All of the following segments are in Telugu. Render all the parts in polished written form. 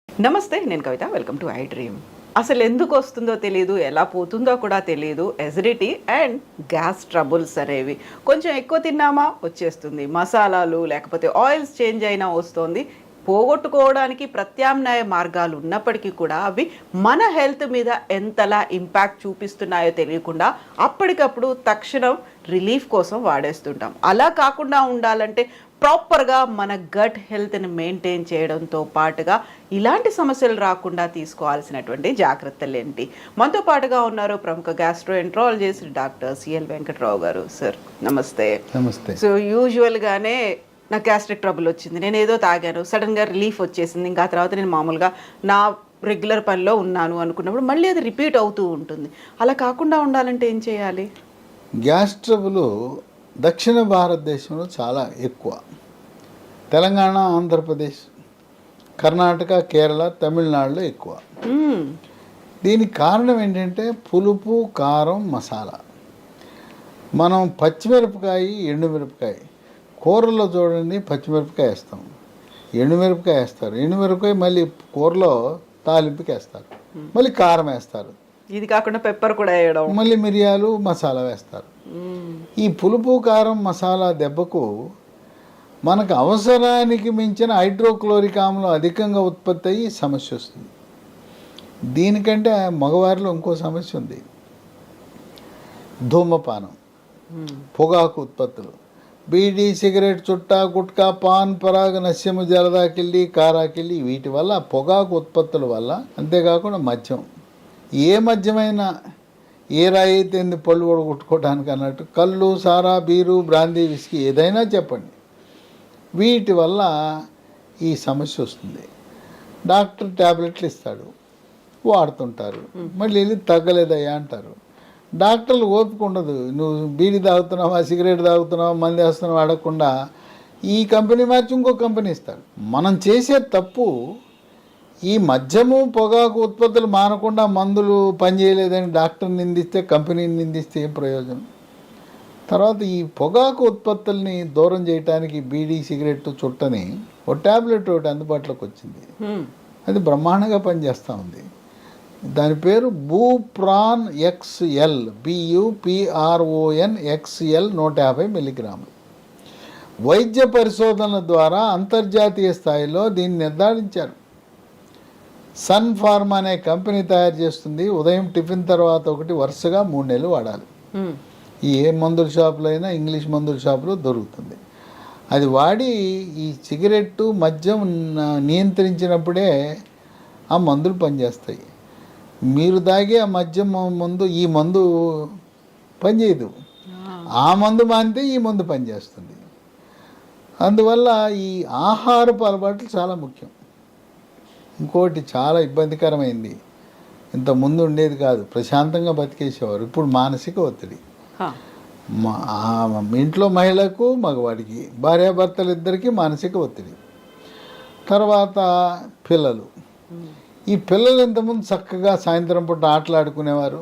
నమస్తే, నేను Kavitha. Welcome to I Dream. అసలు ఎందుకు వస్తుందో తెలియదు, ఎలా పోతుందో కూడా తెలియదు. ఎసిడిటీ అండ్ గ్యాస్ ట్రబుల్స్ అనేవి కొంచెం ఎక్కువ తిన్నామా వచ్చేస్తుంది. మసాలాలు లేకపోతే ఆయిల్స్ చేంజ్ అయినా వస్తుంది. పోగొట్టుకోవడానికి ప్రత్యామ్నాయ మార్గాలు ఉన్నప్పటికీ కూడా అవి మన హెల్త్ మీద ఎంతలా ఇంపాక్ట్ చూపిస్తున్నాయో తెలియకుండా అప్పటికప్పుడు తక్షణం రిలీఫ్ కోసం వాడేస్తుంటాం. అలా కాకుండా ఉండాలంటే ప్రాపర్గా మన గట్ హెల్త్ని మెయింటైన్ చేయడంతో పాటుగా ఇలాంటి సమస్యలు రాకుండా తీసుకోవాల్సినటువంటి జాగ్రత్తలు ఏంటి? మనతో పాటుగా ఉన్నారు ప్రముఖ గ్యాస్ట్రోఎంట్రాలజిస్ట్ డాక్టర్ సిఎల్ వెంకట్రావు గారు. సార్ నమస్తే. నమస్తే. సో యూజువల్గానే నాకు గ్యాస్ట్రిక్ ట్రబుల్ వచ్చింది, నేను ఏదో తాగాను, సడన్గా రిలీఫ్ వచ్చేసింది, ఇంకా తర్వాత నేను మామూలుగా నా రెగ్యులర్ పనిలో ఉన్నాను అనుకున్నప్పుడు మళ్ళీ అది రిపీట్ అవుతూ ఉంటుంది. అలా కాకుండా ఉండాలంటే ఏం చేయాలి? గ్యాస్ ట్రబుల్ దక్షిణ భారతదేశంలో చాలా ఎక్కువ. తెలంగాణ, ఆంధ్రప్రదేశ్, కర్ణాటక, కేరళ, తమిళనాడులో ఎక్కువ. దీనికి కారణం ఏంటంటే పులుపు, కారం, మసాలా. మనం పచ్చిమిరపకాయ, ఎండుమిరపకాయ కూరలో చూడండి, పచ్చిమిరపకాయ వేస్తాం, ఎండుమిరపకాయ వేస్తారు, ఎండుమిరపకాయ మళ్ళీ కూరలో తాలింపుకి వేస్తారు, మళ్ళీ కారం వేస్తారు, ఇది కాకుండా పెప్పర్ కూడా వేయడం, మళ్ళీ మిరియాలు, మసాలా వేస్తారు. ఈ పులుపు, కారం, మసాలా దెబ్బకు మనకు అవసరానికి మించిన హైడ్రోక్లోరిక్ ఆమ్లం అధికంగా ఉత్పత్తి అయ్యి సమస్య వస్తుంది. దీనికంటే మగవారిలో ఇంకో సమస్య ఉంది, ధూమపానం, పొగాకు ఉత్పత్తులు, బీడీ, సిగరెట్, చుట్టా, గుట్కా, పాన్ పరాగ్, నస్యము, జలదాకిళ్ళి, కారాకిళ్ళి, వీటి వల్ల పొగాకు ఉత్పత్తుల వల్ల, అంతేకాకుండా మద్యం, ఏ మద్యమైనా ఏ రాయి అయితే పళ్ళు కూడా కొట్టుకోవడానికి అన్నట్టు, కళ్ళు, సారా, బీరు, బ్రాందీ, విస్కీ ఏదైనా చెప్పండి, వీటి వల్ల ఈ సమస్య వస్తుంది. డాక్టర్ ట్యాబ్లెట్లు ఇస్తాడు, వాడుతుంటారు, మళ్ళీ వెళ్ళి తగ్గలేదయ్యా అంటారు. డాక్టర్లు ఓపిక ఉండదు, నువ్వు బీడీ తాగుతున్నావా, సిగరెట్ తాగుతున్నావా, మంది వేస్తున్నావా అడగకుండా ఈ కంపెనీ మార్చి ఇంకో కంపెనీ ఇస్తాడు. మనం చేసే తప్పు ఈ మద్యము, పొగాకు ఉత్పత్తులు మానకుండా మందులు పనిచేయలేదని డాక్టర్ని నిందిస్తే, కంపెనీని నిందిస్తే ఏం ప్రయోజనం? తర్వాత ఈ పొగాకు ఉత్పత్తుల్ని దూరం చేయడానికి బీడీ, సిగరెట్, చుట్టని ఒక ట్యాబ్లెట్ ఒకటి అందుబాటులోకి వచ్చింది. అది బ్రహ్మాండంగా పనిచేస్తూ ఉంది. దాని పేరు బూప్రాన్ XL, BUPRON XL, 150 మిల్లీగ్రాములు. వైద్య పరిశోధనల ద్వారా అంతర్జాతీయ స్థాయిలో దీన్ని నిర్ధారించారు. సన్ ఫార్మా అనే కంపెనీ తయారు చేస్తుంది. ఉదయం టిఫిన్ తర్వాత ఒకటి వరుసగా 3 నెలలు వాడాలి. ఏ మందుల షాపులో అయినా, ఇంగ్లీష్ మందుల షాపులో దొరుకుతుంది. అది వాడి ఈ సిగరెట్టు, మద్యం నియంత్రించినప్పుడే ఆ మందులు పనిచేస్తాయి. మీరు తాగే ఆ మద్యం మందు ఈ మందు పనిచేయదు, ఆ మందు మానితే ఈ మందు పనిచేస్తుంది. అందువల్ల ఈ ఆహారపు అలవాట్లు చాలా ముఖ్యం. ఇంకోటి చాలా ఇబ్బందికరమైంది, ఇంత ముందు ఉండేది కాదు, ప్రశాంతంగా బతికేసేవారు. ఇప్పుడు మానసిక ఒత్తిడి. ఇంట్లో మహిళకు, మగవాడికి, భార్యాభర్తలు ఇద్దరికీ మానసిక ఒత్తిడి. తర్వాత పిల్లలు. ఈ పిల్లలు ఇంతకుముందు చక్కగా సాయంత్రం పూట ఆటలాడుకునేవారు,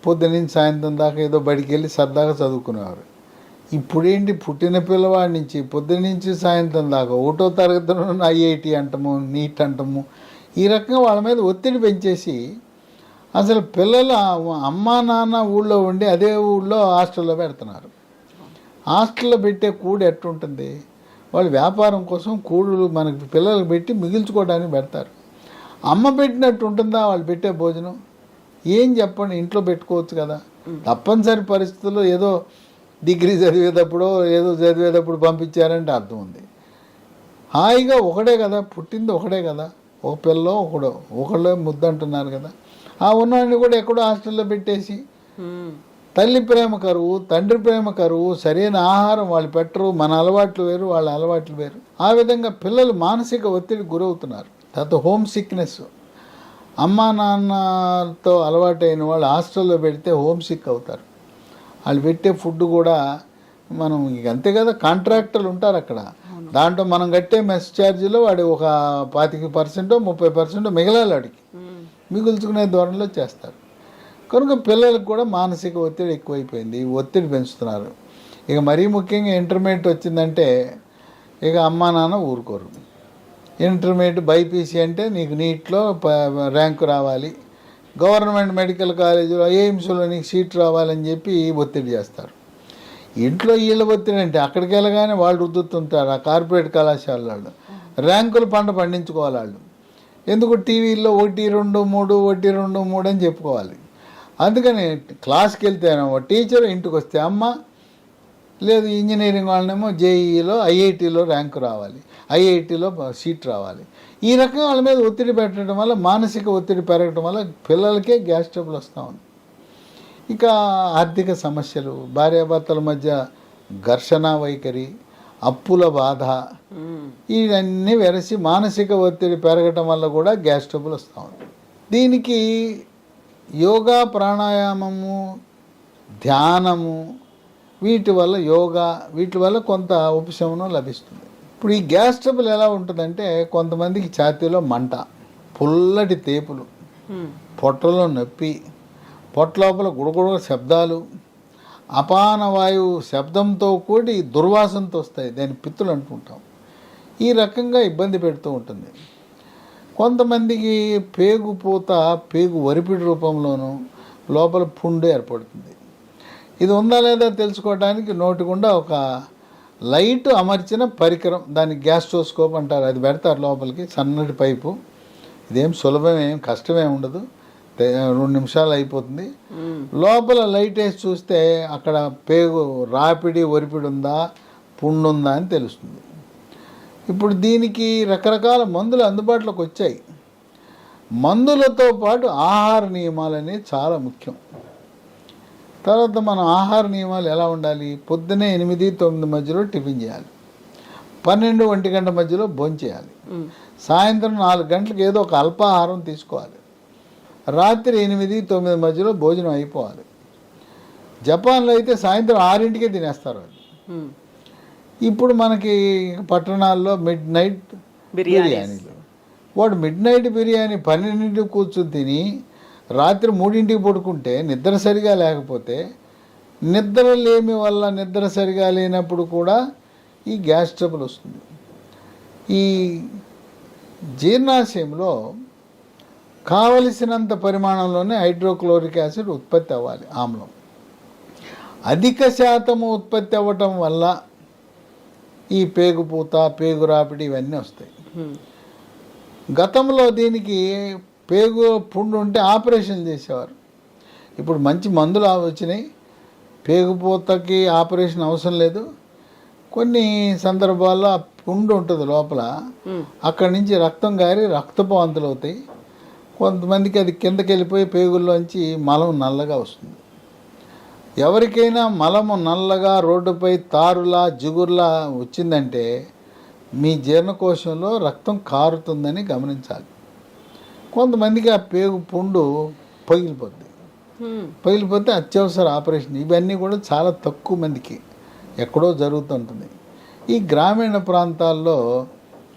పొద్దునుంచి సాయంత్రం దాకా ఏదో బడికి వెళ్ళి సరదాగా చదువుకునేవారు. ఇప్పుడేంటి, పుట్టిన పిల్లవాడి నుంచి పొద్దునుంచి సాయంత్రం దాకా 1వ తరగతిలో IIT అంటాము, నీట్ అంటాము, ఈ రకంగా వాళ్ళ మీద ఒత్తిడి పెంచేసి అసలు పిల్లలు అమ్మా నాన్న ఊళ్ళో ఉండి అదే ఊళ్ళో హాస్టల్లో పెడుతున్నారు. హాస్టల్లో పెట్టే కూడు ఎట్టుంటుంది? వాళ్ళు వ్యాపారం కోసం కూడులు మనకి పిల్లలకు పెట్టి మిగిల్చుకోవడానికి పెడతారు. అమ్మ పెట్టినట్టు ఉంటుందా వాళ్ళు పెట్టే భోజనం? ఏం చెప్పండి, ఇంట్లో పెట్టుకోవచ్చు కదా. తప్పనిసరి పరిస్థితుల్లో ఏదో డిగ్రీ చదివేటప్పుడు ఏదో చదివేటప్పుడు పంపించారంటే అర్థం ఉంది. హాయిగా ఒకడే కదా పుట్టింది, ఒకడే కదా, ఒక పిల్లో ఒకళ్ళే ముద్దు అంటున్నారు కదా. ఆ ఉన్నవాడిని కూడా ఎక్కడో హాస్టల్లో పెట్టేసి తల్లి ప్రేమ కరువు, తండ్రి ప్రేమ కరువు, సరైన ఆహారం వాళ్ళు పెట్టరు, మన అలవాట్లు వేరు, వాళ్ళ అలవాట్లు వేరు. ఆ విధంగా పిల్లలు మానసిక ఒత్తిడికి గురవుతున్నారు. తర్వాత హోమ్ సిక్నెస్. అమ్మా నాన్నతో అలవాటైన వాళ్ళు హాస్టల్లో పెడితే హోమ్ సిక్ అవుతారు. వాళ్ళు పెట్టే ఫుడ్ కూడా మనం అంతే కదా, కాంట్రాక్టర్లు ఉంటారు అక్కడ, దాంట్లో మనం కట్టే మెస్ ఛార్జీలో వాడి ఒక 25% 30% మిగలాలి, వాడికి మిగుల్చుకునే ధోరణిలో చేస్తారు. కనుక పిల్లలకు కూడా మానసిక ఒత్తిడి ఎక్కువైపోయింది, ఒత్తిడి పెంచుతున్నారు. ఇక మరీ ముఖ్యంగా ఇంటర్మీడియట్ వచ్చిందంటే ఇక అమ్మా నాన్న ఊరుకోరు. ఇంటర్మీడియట్ బైపీసీ అంటే నీకు నీట్లో ర్యాంకు రావాలి, గవర్నమెంట్ మెడికల్ కాలేజీలో ఎయిమ్స్లో నీకు సీట్ రావాలని చెప్పి ఒత్తిడి చేస్తారు. ఇంట్లో వీళ్ళ ఒత్తిడి అంటే అక్కడికి వెళ్ళగానే వాళ్ళు రుద్దుతుంటారు ఆ కార్పొరేట్ కళాశాల వాళ్ళు. ర్యాంకులు పండించుకోవాలి వాళ్ళు. ఎందుకు టీవీల్లో 1, 2, 3 1, 2, 3 అని చెప్పుకోవాలి. అందుకని క్లాస్కి వెళ్తేనేమో టీచర్, ఇంటికి వస్తే అమ్మ, లేదు ఇంజనీరింగ్ వాళ్ళనేమో జేఈలో ఐఐటీలో ర్యాంకు రావాలి, ఐఐటీలో సీట్ రావాలి. ఈ రకంగా వాళ్ళ మీద ఒత్తిడి పెట్టడం వల్ల మానసిక ఒత్తిడి పెరగడం వల్ల పిల్లలకే గ్యాస్ ట్రబుల్ వస్తూ ఉంది. ఇక ఆర్థిక సమస్యలు, భార్యాభర్తల మధ్య ఘర్షణ వైఖరి, అప్పుల బాధ, ఇవన్నీ వెరసి మానసిక ఒత్తిడి పెరగటం వల్ల కూడా గ్యాస్ ట్రబుల్ వస్తూ ఉంది. దీనికి యోగా, ప్రాణాయామము, ధ్యానము, వీటి వల్ల కొంత ఉపశమనం లభిస్తుంది. ఇప్పుడు ఈ గ్యాస్ ట్రబుల్ ఎలా ఉంటుందంటే కొంతమందికి ఛాతీలో మంట, పుల్లటి తేపులు, పొట్టలో నొప్పి, పొట్ట లోపల గుడగుడ శబ్దాలు, అపాన వాయువు శబ్దంతో కూడి దుర్వాసనతో వస్తాయి, దాన్ని పిత్తులు అంటుంటాం. ఈ రకంగా ఇబ్బంది పెడుతూ ఉంటుంది. కొంతమందికి పేగు వరిపిడి రూపంలోనూ లోపల పుండు ఏర్పడుతుంది. ఇది ఉందా లేదా తెలుసుకోవడానికి నోటి గుండా ఒక లైట్ అమర్చిన పరికరం, దాన్ని గ్యాస్ట్రోస్కోప్ అంటారు, అది పెడతారు లోపలికి, సన్నటి పైపు. ఇదేం సులభమేం కష్టమేం ఉండదు, 2 నిమిషాలు అయిపోతుంది. లోపల లైట్ వేసి చూస్తే అక్కడ పేగు రాపిడి ఒరిపిడి ఉందా, పుండు ఉందా అని తెలుస్తుంది. ఇప్పుడు దీనికి రకరకాల మందులు అందుబాటులోకి వచ్చాయి. మందులతో పాటు ఆహార నియమాలు అనేవి చాలా ముఖ్యం. తర్వాత మనం ఆహార నియమాలు ఎలా ఉండాలి? పొద్దునే 8, 9 మధ్యలో టిఫిన్ చేయాలి, 12, 1 గంట మధ్యలో భోంచేయాలి, సాయంత్రం 4 గంటలకు ఏదో ఒక అల్పాహారం తీసుకోవాలి, రాత్రి 8, 9 మధ్యలో భోజనం అయిపోవాలి. జపాన్లో అయితే సాయంత్రం 6ంటికే తినేస్తారు వాళ్ళు. ఇప్పుడు మనకి పట్టణాల్లో మిడ్ నైట్ బిర్యానీలు. వాడు మిడ్ నైట్ బిర్యానీ 12ంటికి కూర్చుని తిని రాత్రి 3ంటికి పడుకుంటే నిద్ర సరిగా లేకపోతే, నిద్ర సరిగా లేనప్పుడు కూడా ఈ గ్యాస్ ట్రబుల్ వస్తుంది. ఈ జీర్ణాశయంలో కావలసినంత పరిమాణంలోనే హైడ్రోక్లోరిక్ యాసిడ్ ఉత్పత్తి అవ్వాలి, ఆమ్లం. అధిక శాతము ఉత్పత్తి అవ్వటం వల్ల ఈ పేగుపూత, పేగు రాపిడి ఇవన్నీ వస్తాయి. గతంలో దీనికి పేగు పుండు ఉంటే ఆపరేషన్ చేసేవారు. ఇప్పుడు మంచి మందులు వచ్చినాయి, పేగుపూతకి ఆపరేషన్ అవసరం లేదు. కొన్ని సందర్భాల్లో ఆ పుండు ఉంటుంది లోపల, అక్కడి నుంచి రక్తం గారి రక్తపు వాంతులు అవుతాయి. కొంతమందికి అది కిందకి వెళ్ళిపోయి పేగుల్లోంచి మలం నల్లగా వస్తుంది. ఎవరికైనా మలము నల్లగా రోడ్డుపై తారులా జిగురులా వచ్చిందంటే మీ జీర్ణకోశంలో రక్తం కారుతుందని గమనించాలి. కొంతమందికి ఆ పేగు పుండు పగిలిపోతే అత్యవసర ఆపరేషన్. ఇవన్నీ కూడా చాలా తక్కువ మందికి ఎక్కడో జరుగుతుంటుంది. ఈ గ్రామీణ ప్రాంతాల్లో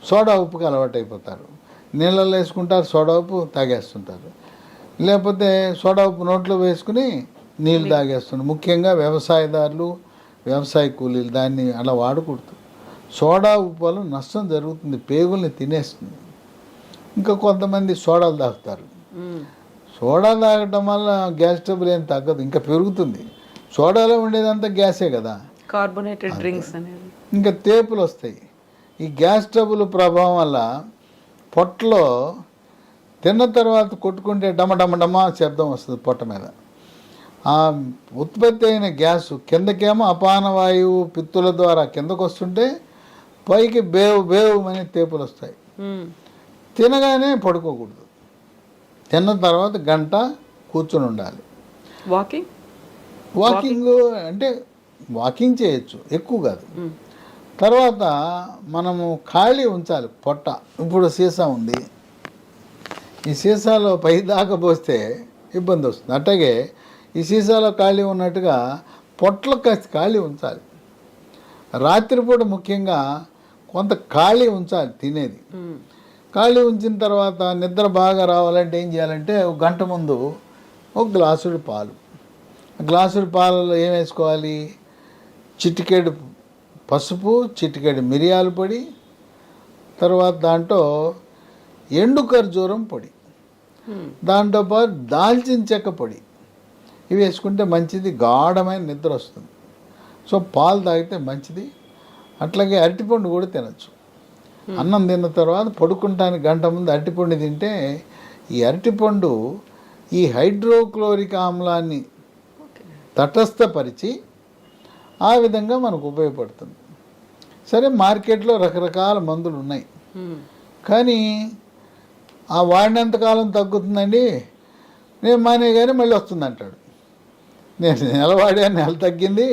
సోడా ఉప్పుకి అలవాటు అయిపోతారు, నీళ్ళల్లో వేసుకుంటారు, సోడా ఉప్పు తాగేస్తుంటారు, లేకపోతే సోడా ఉప్పు నోట్లో వేసుకుని నీళ్ళు తాగేస్తుంటారు. ముఖ్యంగా వ్యవసాయదారులు, వ్యవసాయ కూలీలు దాన్ని అలా వాడకూడదు. సోడా ఉప్పు వల్ల నష్టం జరుగుతుంది, పేగుల్ని తినేస్తుంది. ఇంకా కొంతమంది సోడాలు తాగుతారు. సోడా తాగటం వల్ల గ్యాస్ ట్రబుల్ ఏం తగ్గదు, ఇంకా పెరుగుతుంది. సోడాలో ఉండేదంతా గ్యాసే కదా, కార్బోనేటెడ్ డ్రింక్స్ అనేది. ఇంకా తేపులు వస్తాయి. ఈ గ్యాస్ ట్రబుల్ ప్రభావం వల్ల పొట్టలో తిన్న తర్వాత కొట్టుకుంటే డమ శబ్దం వస్తుంది పొట్ట మీద. ఆ ఉత్పత్తి అయిన గ్యాసు కిందకేమో అపాన వాయువు పిత్తుల ద్వారా కిందకు వస్తుంటే పైకి బేవు అనే తేపులు వస్తాయి. తినగానే పడుకోకూడదు, తిన్న తర్వాత 1 గంట కూర్చొని ఉండాలి. వాకింగ్ అంటే వాకింగ్ చేయొచ్చు, ఎక్కువ కాదు. తర్వాత మనము ఖాళీ ఉంచాలి పొట్ట. ఇప్పుడు సీసా ఉంది, ఈ సీసాలో పై దాకా పోస్తే ఇబ్బంది వస్తుంది. అట్లాగే ఈ సీసాలో ఖాళీ ఉన్నట్టుగా పొట్టలో కాస్త ఖాళీ ఉంచాలి. రాత్రిపూట ముఖ్యంగా కొంత ఖాళీ ఉంచాలి తినేది. ఖాళీ ఉంచిన తర్వాత నిద్ర బాగా రావాలంటే ఏం చేయాలంటే 1 గంట ముందు 1 గ్లాసుడు పాలు. గ్లాసుడు పాలలో ఏం వేసుకోవాలి? చిటికెడు పసుపు, చిటికెడు మిరియాల పొడి, తర్వాత దాంట్లో ఎండు ఖర్జూరం పొడి, దాంతోపాటు దాల్చిన చెక్క పొడి, ఇవి వేసుకుంటే మంచిది, గాఢమైన నిద్ర వస్తుంది. సో పాలు తాగితే మంచిది. అట్లాగే అరటిపండు కూడా తినచ్చు. అన్నం తిన్న తర్వాత పడుకుంటానికి గంట ముందు అరటిపండు తింటే ఈ అరటిపండు ఈ హైడ్రోక్లోరిక్ ఆమ్లాన్ని తటస్థపరిచి ఆ విధంగా మనకు ఉపయోగపడుతుంది. సరే, మార్కెట్లో రకరకాల మందులు ఉన్నాయి, కానీ ఆ వాడినంతకాలం తగ్గుతుందండి, నేను మానే కానీ మళ్ళీ వస్తుంది అంటాడు. నేను నెల వాడాను, నెల తగ్గింది,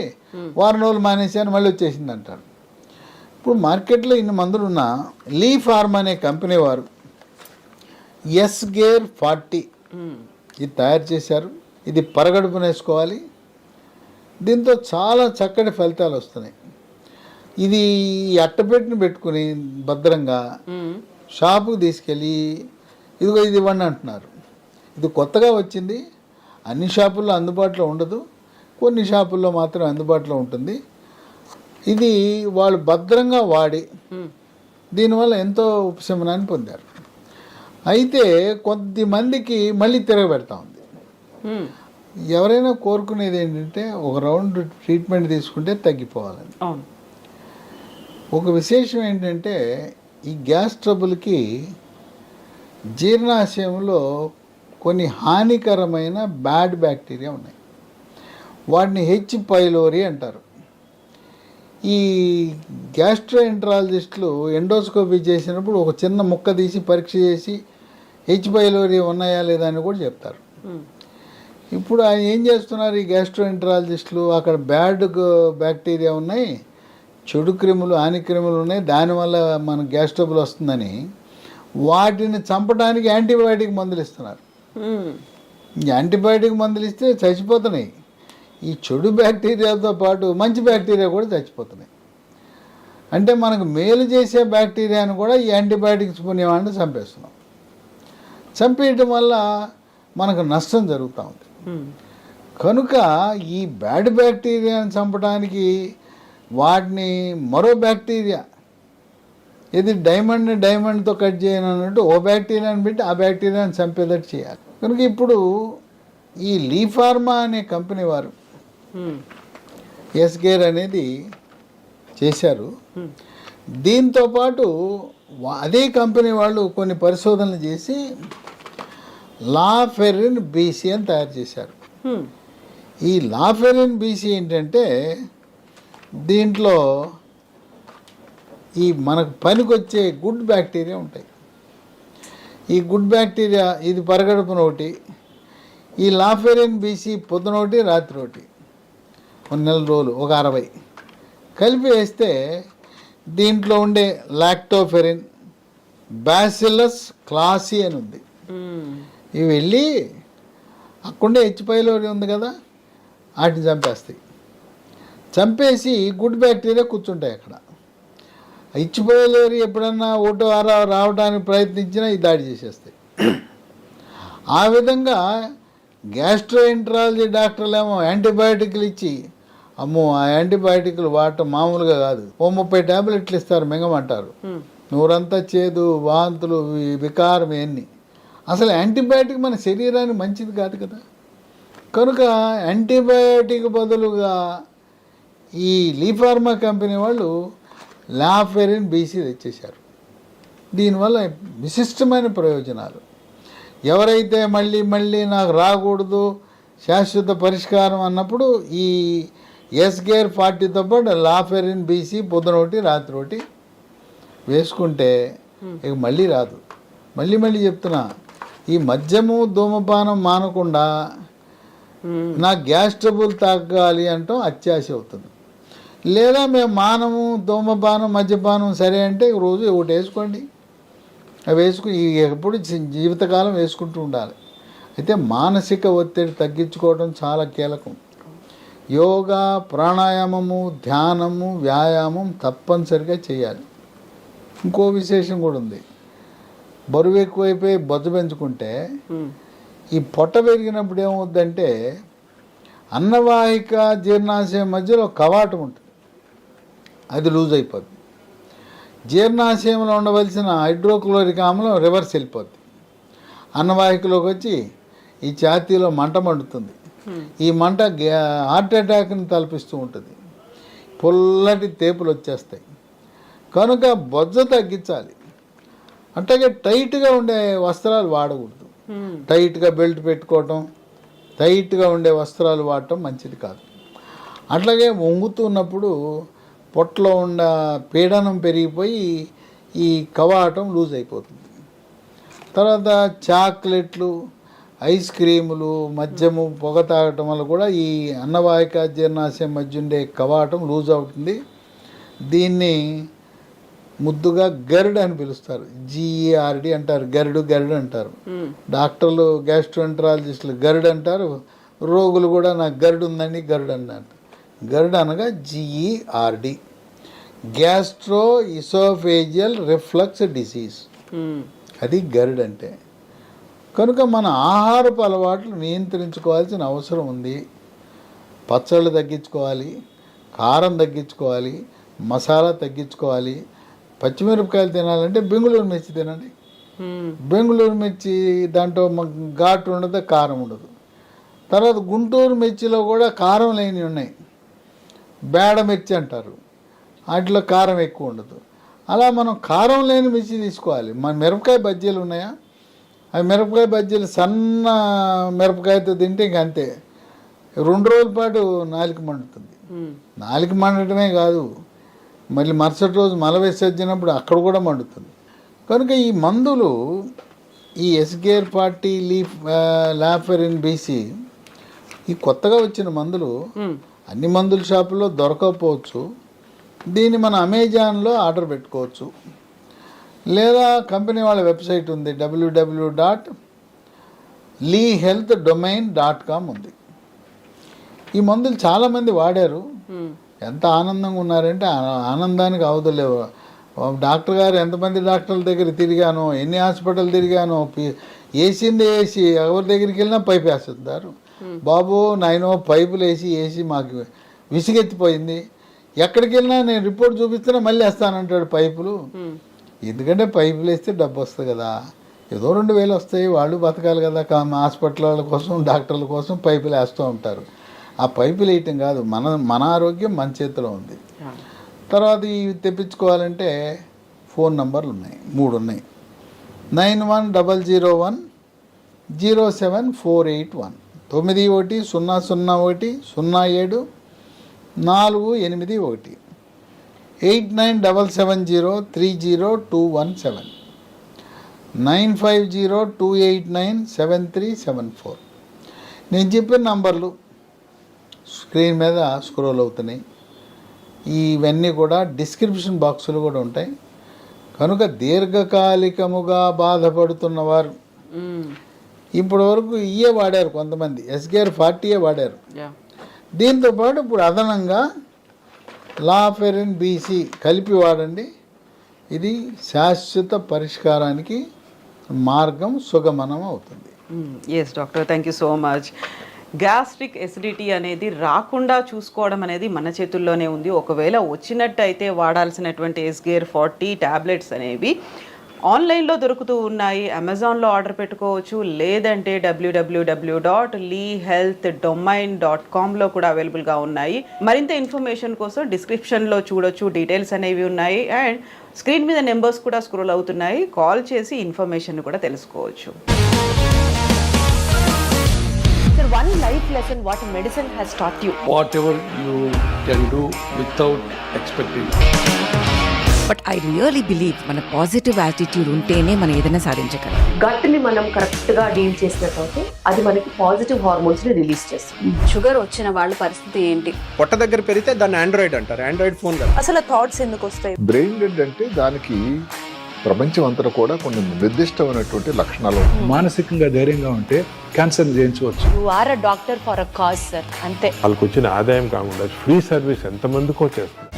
వారం రోజులు మానేసాను, మళ్ళీ వచ్చేసింది అంటాడు. ఇప్పుడు మార్కెట్లో ఇన్ని మందులు ఉన్నా లీ ఫార్మ్ అనే కంపెనీ వారు ఎస్గేర్ 40 ఇది తయారు చేశారు. ఇది పరగడుపున వేసుకోవాలి. దీంతో చాలా చక్కటి ఫలితాలు వస్తున్నాయి. ఇది అట్టపెట్టిన పెట్టుకుని భద్రంగా షాపుకి తీసుకెళ్ళి ఇదిగో ఇది ఇవ్వండి అంటున్నారు. ఇది కొత్తగా వచ్చింది, అన్ని షాపుల్లో అందుబాటులో ఉండదు, కొన్ని షాపుల్లో మాత్రం అందుబాటులో ఉంటుంది. ఇది వాళ్ళు భద్రంగా వాడి దీనివల్ల ఎంతో ఉపశమనాన్ని పొందారు. అయితే కొద్దిమందికి మళ్ళీ తిరగబెడతా ఉంది. ఎవరైనా కోరుకునేది ఏంటంటే ఒక రౌండ్ ట్రీట్మెంట్ తీసుకుంటే తగ్గిపోవాలని. ఒక విశేషం ఏంటంటే ఈ గ్యాస్ ట్రబుల్కి జీర్ణాశయంలో కొన్ని హానికరమైన బ్యాడ్ బ్యాక్టీరియా ఉన్నాయి. వాటిని హెచ్ పైలోరీ అంటారు. ఈ గ్యాస్ట్రోఎంట్రాలజిస్టులు ఎండోస్కోపీ చేసినప్పుడు ఒక చిన్న ముక్క తీసి పరీక్ష చేసి హెచ్ పైలోరీ ఉన్నాయా లేదా అని కూడా చెప్తారు. ఇప్పుడు ఆయన ఏం చేస్తున్నారు, ఈ గ్యాస్ట్రోఎంట్రాలజిస్టులు అక్కడ బ్యాడ్ బ్యాక్టీరియా ఉన్నాయి, చెడు క్రిములు, హానిక్రిములు ఉన్నాయి, దానివల్ల మన గ్యాస్ ట్రబుల్ వస్తుందని వాటిని చంపడానికి యాంటీబయాటిక్ మందులు ఇస్తున్నారు. యాంటీబయాటిక్ మందులు ఇస్తే చచ్చిపోతున్నాయి. ఈ చెడు బ్యాక్టీరియాతో పాటు మంచి బ్యాక్టీరియా కూడా చచ్చిపోతున్నాయి. అంటే మనకు మేలు చేసే బ్యాక్టీరియాను కూడా ఈ యాంటీబయాటిక్స్ పుణ్యమాన్ని చంపేస్తున్నాం. చంపేయటం వల్ల మనకు నష్టం జరుగుతూ ఉంది. కనుక ఈ బ్యాడ్ బ్యాక్టీరియాని చంపడానికి వాటిని మరో బ్యాక్టీరియా, ఇది డైమండ్తో కట్ చేయను అన్నట్టు ఓ బ్యాక్టీరియాని పెట్టి ఆ బ్యాక్టీరియాని చంపేటట్టు చేయాలి. కనుక ఇప్పుడు ఈ లీ ఫార్మా అనే కంపెనీ వారు ఎస్గేర్ అనేది చేశారు. దీంతోపాటు అదే కంపెనీ వాళ్ళు కొన్ని పరిశోధనలు చేసి లాఫెరిన్ బీసీ అని తయారు చేశారు. ఈ లాఫెరిన్ బీసీ ఏంటంటే దీంట్లో ఈ మనకు పనికొచ్చే గుడ్ బ్యాక్టీరియా ఉంటాయి. ఈ గుడ్ బ్యాక్టీరియా ఇది పరగడుపున ఒకటి, ఈ లాఫెరిన్ బీసీ పొద్దున ఒకటి రాత్రి ఒకటి, 1 నెల రోజులు ఒక 60 కలిపి వేస్తే దీంట్లో ఉండే లాక్టోఫెరిన్, బ్యాసిల్లస్ క్లాసీ అని ఉంది. ఇవి వెళ్ళి అక్కడే హెచ్ పైలోరీ ఉంది కదా, వాటిని చంపేస్తాయి. చంపేసి గుడ్ బ్యాక్టీరియా కూర్చుంటాయి అక్కడ. హెచ్ పైలోరీ ఎప్పుడన్నా ఓటో రావడానికి ప్రయత్నించినా ఈ దాడి చేసేస్తాయి. ఆ విధంగా గ్యాస్ట్రోఎంట్రాలజీ డాక్టర్లు ఏమో యాంటీబయాటిక్లు ఇచ్చి, అమ్మో ఆ యాంటీబయాటిక్లు వాడటం మామూలుగా కాదు, 30 ట్యాబ్లెట్లు ఇస్తారు, మింగమంటారు. నూరంతా చేదు, వాంతులు, వికారం ఇవన్నీ. అసలు యాంటీబయాటిక్ మన శరీరానికి మంచిది కాదు కదా. కనుక యాంటీబయాటిక్ బదులుగా ఈ లీ ఫార్మా కంపెనీ వాళ్ళు లాఫెరిన్ బీసీ తెచ్చేశారు. దీనివల్ల విశిష్టమైన ప్రయోజనాలు. ఎవరైతే మళ్ళీ మళ్ళీ నాకు రాకూడదు, శాశ్వత పరిష్కారం అన్నప్పుడు ఈ ఎస్గేర్ 40తో పాటు లాఫెరిన్ బీసీ పొద్దున ఒకటి రాత్రి ఒకటి వేసుకుంటే ఇక మళ్ళీ రాదు. మళ్ళీ చెప్తున్నా, ఈ మద్యము ధూమపానం మానకుండా నా గ్యాస్ ట్రబుల్ తగ్గాలి అంటాం అత్యాశ అవుతుంది. లేదా మేము మానము, ధూమపానం, మద్యపానం సరే అంటే రోజు ఒకటి వేసుకోండి, అవి వేసుకుని ఎప్పుడు జీవితకాలం వేసుకుంటూ ఉండాలి. అయితే మానసిక ఒత్తిడి తగ్గించుకోవడం చాలా కీలకం. యోగా, ప్రాణాయామము, ధ్యానము, వ్యాయామం తప్పనిసరిగా చేయాలి. ఇంకో విశేషం కూడా ఉంది. బరువు ఎక్కువైపోయి బొజ్జ పెంచుకుంటే ఈ పొట్ట పెరిగినప్పుడు ఏమవుద్దంటే అన్నవాహిక జీర్ణాశయం మధ్యలో కవాటం ఉంటుంది. అది లూజ్ అయిపోద్ది. జీర్ణాశయంలో ఉండవలసిన హైడ్రోక్లోరిక్ ఆమ్లం రివర్స్ వెళ్ళిపోద్ది, అన్నవాహికలోకి వచ్చి ఈ ఛాతీలో మంట మండుతుంది. ఈ మంట హార్ట్ అటాక్ని తలపిస్తూ ఉంటుంది, పుల్లటి తేపులు వచ్చేస్తాయి. కనుక బొజ్జ తగ్గించాలి. అట్లాగే టైట్గా ఉండే వస్త్రాలు వాడకూడదు. టైట్గా బెల్ట్ పెట్టుకోవటం, టైట్గా ఉండే వస్త్రాలు వాడటం మంచిది కాదు. అట్లాగే వంగుతున్నప్పుడు పొట్టలో ఉన్న పీడనం పెరిగిపోయి ఈ కవాటం లూజ్ అయిపోతుంది. తర్వాత చాక్లెట్లు, ఐస్ క్రీములు, మద్యము, పొగ తాగటం వల్ల కూడా ఈ అన్నవాహిక జీర్ణాశయం మధ్య ఉండే కవాటం లూజ్ అవుతుంది. దీన్ని ముద్దుగా గరుడు అని పిలుస్తారు, GERD అంటారు, గరుడు అంటారు. డాక్టర్లు, గ్యాస్ట్రోఎంటరాలజిస్టులు గరుడు అంటారు, రోగులు కూడా నాకు గరుడు ఉందండి గరుడు అన్నారు. గరుడు అనగా GERD, gastro oesophageal reflux disease, అది గరుడు అంటే. కనుక మన ఆహారపు అలవాట్లు నియంత్రించుకోవాల్సిన అవసరం ఉంది. పచ్చళ్ళు తగ్గించుకోవాలి, కారం తగ్గించుకోవాలి, మసాలా తగ్గించుకోవాలి. పచ్చిమిరపకాయలు తినాలంటే బెంగుళూరు మిర్చి తినండి. బెంగుళూరు మిర్చి దాంట్లో ఘాటు ఉండదు, కారం ఉండదు. తర్వాత గుంటూరు మిర్చిలో కూడా కారం లేని ఉన్నాయి, బేడ మిర్చి అంటారు, వాటిలో కారం ఎక్కువ ఉండదు. అలా మనం కారం లేని మిర్చి తీసుకోవాలి. మన మిరపకాయ బజ్జీలు ఉన్నాయా, అవి మిరపకాయ బజ్జీలు సన్న మిరపకాయతో తింటే ఇంక అంతే, 2 రోజుల పాటు నాలుక మండుతుంది. నాలుక మండటమే కాదు, మళ్ళీ మరుసటి రోజు మల విసర్జినప్పుడు అక్కడ కూడా మండుతుంది. కనుక ఈ మందులు, ఈ ఎస్గేర్ 40 లీఫ్ లాఫెరిన్ BC, ఈ కొత్తగా వచ్చిన మందులు అన్ని మందుల షాపుల్లో దొరకకపోవచ్చు. దీన్ని మన అమెజాన్లో ఆర్డర్ పెట్టుకోవచ్చు, లేదా కంపెనీ వాళ్ళ వెబ్సైట్ ఉంది, www.leehealthdomain.com ఉంది. ఈ మందులు చాలామంది వాడారు, ఎంత ఆనందంగా ఉన్నారంటే ఆనందానికి అవధులేవు. డాక్టర్ గారు ఎంతమంది డాక్టర్ల దగ్గర తిరిగానో, ఎన్ని హాస్పిటల్ తిరిగానో, వేసింది వేసి ఎవరి దగ్గరికి వెళ్ళినా పైపు వేస్తున్నారు. బాబు నాయనో పైపులు వేసి మాకు విసిగెత్తిపోయింది, ఎక్కడికి వెళ్ళినా నేను రిపోర్ట్ చూపిస్తున్నా మళ్ళీ వేస్తానంటాడు పైపులు. ఎందుకంటే పైపులు వేస్తే డబ్బు వస్తుంది కదా, ఏదో 2000 వస్తాయి, వాళ్ళు బతకాలి కదా. హాస్పిటల్ కోసం, డాక్టర్ల కోసం పైపులు వేస్తూ ఉంటారు. ఆ పైపులు వేయటం కాదు, మన ఆరోగ్యం మన చేతిలో ఉంది. తర్వాత ఇవి తెప్పించుకోవాలంటే ఫోన్ నంబర్లు ఉన్నాయి, 3 ఉన్నాయి. 9100107481, 9101070481, 8977030217, 9502897374. నేను చెప్పిన నంబర్లు స్క్రీన్ మీద స్క్రోల్ అవుతున్నాయి. ఇవన్నీ కూడా డిస్క్రిప్షన్ బాక్సులు కూడా ఉంటాయి. కనుక దీర్ఘకాలికముగా బాధపడుతున్నవారు, ఇప్పటి వరకు ఇయే వాడారు, కొంతమంది ఎస్గేర్ 40 వాడారు. దీంతోపాటు ఇప్పుడు అదనంగా లాఫెరిన్ BC కలిపి వాడండి. ఇది శాశ్వత పరిష్కారానికి మార్గం సుగమనం అవుతుంది. Yes doctor, thank you so much. Gastric acidity అనేది రాకుండా చూసుకోవడం అనేది మన చేతుల్లోనే ఉంది. ఒకవేళ వచ్చినట్టయితే వాడాల్సినటువంటి ఎస్గేర్ 40 ట్యాబ్లెట్స్ అనేవి ఆన్లైన్లో దొరుకుతూ ఉన్నాయి, అమెజాన్లో ఆర్డర్ పెట్టుకోవచ్చు, లేదంటే www.leehealthdomain.com కూడా అవైలబుల్గా ఉన్నాయి. మరింత ఇన్ఫర్మేషన్ కోసం డిస్క్రిప్షన్లో చూడొచ్చు, డీటెయిల్స్ అనేవి ఉన్నాయి. అండ్ స్క్రీన్ మీద నెంబర్స్ కూడా స్క్రోల్ అవుతున్నాయి, కాల్ చేసి ఇన్ఫర్మేషన్ కూడా తెలుసుకోవచ్చు. Sir, one life lesson what medicine has taught you. Whatever you can do without expecting. But I really believe మన పాజిటివ్ యాటిట్యూడ్ ఉంటేనే మనం ఏదైనా సాధించగలం. గట్ని మనం కరెక్ట్గా డీల్ చేసినట్లయితే అది మనకి పాజిటివ్ హార్మోన్స్ని రిలీజ్ చేస్తుంది. షుగర్ వచ్చిన వాళ్ళ పరిస్థితి ఏంటి? పొట్ట దగ్గర పెరిగితే దాన్ని ఆండ్రాయిడ్ అంటారు, ఆండ్రాయిడ్ ఫోన్ కదా. అసలు థాట్స్ ఎందుకు వస్తాయి? బ్రెయిన్ డెడ్ అంటే దానికి ప్రపంచం అంతా కూడా కొన్ని నిర్దిష్టమైనటువంటి లక్షణాలు. మానసికంగా ధైర్యంగా ఉంటే క్యాన్సర్ జయించవచ్చు. You are a doctor for a cause sir, అంతే. వాళ్ళకి వచ్చిన ఆదాయం కాకుండా ఫ్రీ సర్వీస్ ఎంతమందికో చేస్తుంది.